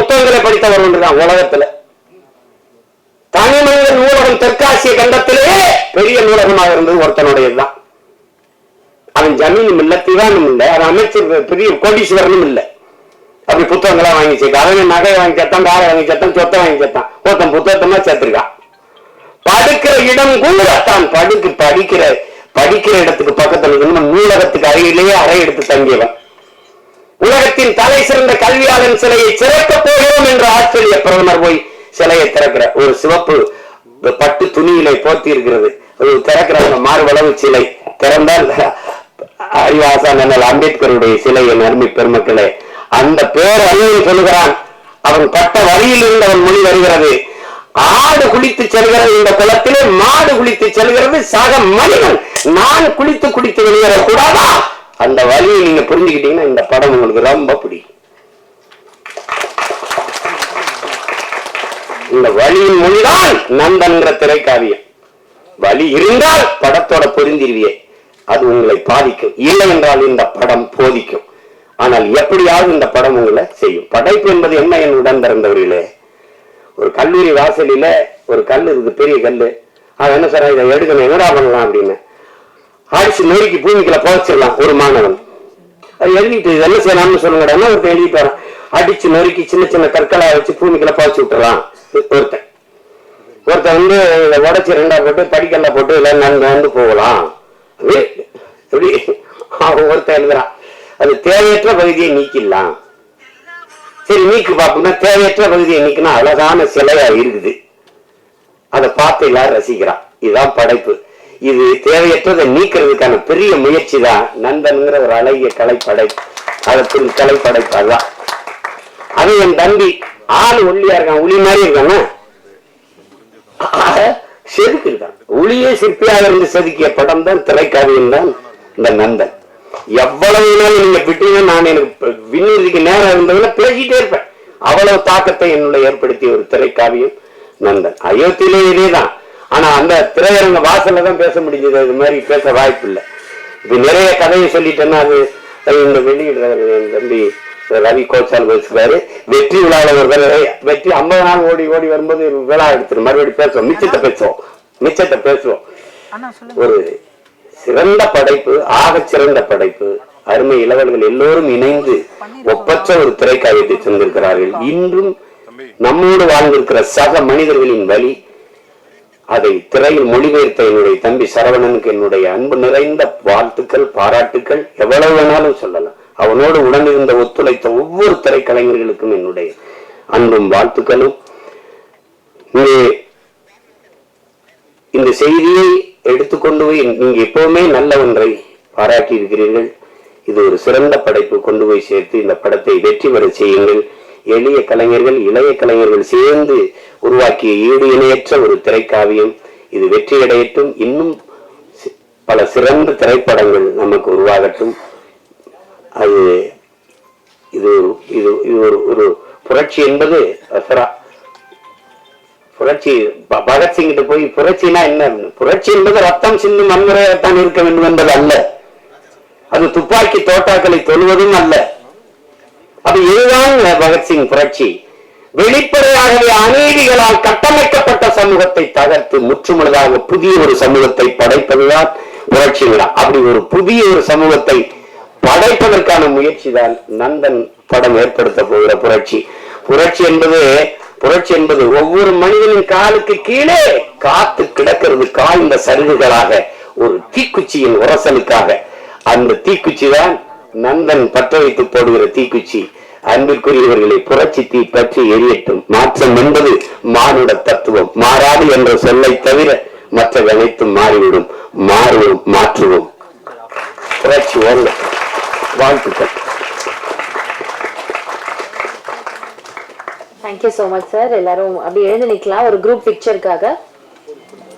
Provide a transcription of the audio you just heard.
புத்தகங்களை படித்தவர் ஒன்றுதான் உலகத்துல. தனி மனித நூலகம் தெற்காசிய கண்டத்திலேயே பெரிய நூலகமாக இருந்தது ஒருத்தனுடையதுதான். அவன் ஜமீனும் இல்ல, திவானும் இல்ல, அவன் அமைச்சர் பெரிய கோடீஸ்வரனும் இல்லை. அப்படி புத்தகங்களா வாங்கி சேர்க்க, அவன் நகை வாங்கி சேர்த்தான், காரை வாங்கி சேர்த்தான், சொத்தை வாங்கி சேர்த்தான். ஒருத்தன் புத்தகத்தமா சேர்த்திருக்கான். படுக்கிற இடம் கூட தான் படிக்கிற இடத்துக்கு பக்கத்துல நூலகத்துக்கு அருகிலேயே அறை எடுத்து தங்கியவன். உலகத்தின் தலை சிறந்த கல்வியாளன் சிலையை திறக்க போகிறோம் என்று ஆஸ்திரேலிய பிரதமர் போய் சிலையை திறக்கிற ஒரு சிவப்பு பட்டு துணியிலே போர்த்தி இருக்கிறது. திறக்கிற மார்பளவு சிலை திறந்தால் அறிவாசான் அம்பேத்கருடைய சிலை. என் அருமை பெருமக்களே, அந்த பேர் அறிவியல் சொல்லுகிறான். அவன் பட்ட வழியில் இருந்து அவன் மொழி வருகிறது. ஆடு குளித்து செல்கிறது இந்த குளத்திலே, மாடு குளித்து செல்கிறது சக மனிதன். நான் குளித்து வெளியேறக்கூடாதா? அந்த வழியை நீங்க புரிஞ்சுக்கிட்டீங்கன்னா இந்த படம் உங்களுக்கு ரொம்ப பிடிக்கும். இந்த வழியின் மொழிதான் நந்தன்கிற திரைக்காவியம். வழி இருந்தால் படத்தோட பொருந்திருவியே, அது உங்களை பாதிக்கும். இல்லை என்றால் இந்த படம் போதிக்கும். ஆனால் எப்படியாவது இந்த படம் உங்களை செய்யும். படைப்பு என்பது என்ன? என் உடன் பிறந்தவர்களே, ஒரு கல்லூரி வாசலில ஒரு கல் இருக்கு, பெரிய கல்லு. அவன் என்ன சார் இதை எடுக்கணும், என்னடா பண்ணலாம் அப்படின்னு அடிச்சு நொறுக்கி பூமிக்குள்ள புதைச்சிடலாம். ஒரு மாணவன் அது எழுதிட்டு என்ன செய்யலாம்னு சொல்லுங்க, ஒருத்தன் எழுதிட்டு வரான். அடிச்சு நொறுக்கி சின்ன சின்ன கற்களை வச்சு பூமிக்குள்ள புதைச்சு விட்டுறலாம். ஒருத்தன் வந்து உடச்சி ரெண்டா போட்டு படிக்கல்ல போட்டு இல்ல நடந்து போகலாம். எப்படி ஒருத்தன் எழுதுறான், அது தேவையற்ற பகுதியை நீக்கிடலாம். சரி நீக்கு பாப்போம்னா தேவையற்ற பகுதியை நீக்கினா அழகான சிலையா இருக்குது. அதை பார்த்து எல்லாரும் ரசிக்கிறான். இதுதான் படைப்பு. இது தேவையற்றதை நீக்கிறதுக்கான பெரிய முயற்சி தான் நந்தன்கிற ஒரு அழகிய கலைப்படைப்பு. அதற்கு கலைப்படைப்பு அதுதான். அது என் தம்பி ஆள் ஒல்லியா இருக்கான், உளி மாதிரி இருக்காங்க, செதுக்கு இருக்கான். உளியே சிற்பியாக இருந்து செதுக்கிய படம் தான் திரைக்காவியம் தான் இந்த நந்தன். எவ்வளவு நாள் நீங்க விட்டீங்கன்னா நான் எனக்கு விண்ணுறதுக்கு நேரம் இருந்ததுன்னா பேசிட்டே இருப்பேன். அவ்வளவு தாக்கத்தை என்னுடைய ஏற்படுத்திய ஒரு திரைக்காவியம் நந்தன். அயோத்தியிலே இதேதான். ஆனா அந்த திரையரங்க வாசல்ல தான் பேச முடிஞ்சது, அது மாதிரி பேச வாய்ப்பு இல்லை. இது நிறைய கதையை சொல்லிட்டேன்னா அது இந்த வெளியிடுறாரு தம்பி ரவி கோச்சால் பேசுறாரு. வெற்றி விழாவில் ஒரு வெற்றி 50 நாள் ஓடி வரும்போது விழா எடுத்துரு மறுபடியும் பேசுவோம், மிச்சத்தை பேசுவோம். ஒரு சிறந்த படைப்பு, ஆக சிறந்த படைப்பு. அருமை இளவல்கள் எல்லோரும் இணைந்து ஒப்பற்ற ஒரு திரைக்காவியத்தை தந்திருக்கிறார்கள். இன்றும் நம்மோடு வாழ்ந்திருக்கிற சக மனிதர்களின் வழி அதை திரையில் மொழிபெயர்த்த என்னுடைய தம்பி சரவணனுக்கு என்னுடைய அன்பு நிறைந்த வாழ்த்துக்கள், பாராட்டுக்கள். எவ்வளவு வேணாலும் சொல்லலாம். அவனோடு உடனிருந்த ஒத்துழைத்த ஒவ்வொரு திரைக்கலைஞர்களுக்கும் என்னுடைய அன்பும் வாழ்த்துக்களும். இந்த செய்தியை எடுத்துக்கொண்டு போய் நீங்க எப்பவுமே நல்ல ஒன்றை பாராட்டி இருக்கிறீர்கள். இது ஒரு சிறந்த படைப்பு. கொண்டு போய் சேர்த்து இந்த படத்தை வெற்றி பெற செய்யுங்கள். எளிய கலைஞர்கள், இளைய கலைஞர்கள் சேர்ந்து உருவாக்கிய ஈடு இணையற்ற ஒரு திரைக்காவியம். இது வெற்றி அடையட்டும். இன்னும் பல சிறந்த திரைப்படங்கள் நமக்கு உருவாகட்டும். அது இது ஒரு புரட்சி என்பது புரட்சி. பகத்சிங்கிட்ட போய் புரட்சினா என்ன? புரட்சி என்பது ரத்தம் சிந்தும் வன்முறையாகத்தான் இருக்க வேண்டும் என்பது அல்ல. அது துப்பாக்கி தோட்டாக்களை தொழுவதும் அல்ல. அது இதுதான் பகத்சிங் புரட்சி. வெளிப்படையாகவே அநீதிகளால் கட்டமைக்கப்பட்ட சமூகத்தை தகர்த்து முற்றுமுழுதாக புதிய ஒரு சமூகத்தை படைப்பதுதான் புரட்சி விழா. அப்படி ஒரு புதிய ஒரு சமூகத்தை படைப்பதற்கான முயற்சி தான் நந்தன் படம் ஏற்படுத்த போகிற புரட்சி. புரட்சி என்பது ஒவ்வொரு மனிதனின் காலுக்கு கீழே காத்து கிடக்கிறது காய்ந்த சருகுகளாக ஒரு தீக்குச்சியின் உரசலுக்காக. அந்த தீக்குச்சி தான் நந்தன் பற்ற வைத்து போடுகிற தீக்குச்சி. அன்பிற்குரியவர்களை, புரட்சி தீ பற்றி எரியட்டும். மாற்றம் என்பது மானுட தத்துவம். மாறாது என்ற சொல்லை தவிர மற்ற அனைத்தும் மாறிவிடும். மாறுவோம், மாற்றுவோம். புரட்சி ஓங்க. வாழ்த்துக்கள். Thank you so much sir. எல்லாரும் அப்படி எழுந்து நிக்கலாம் ஒரு குரூப் பிக்சருக்காக.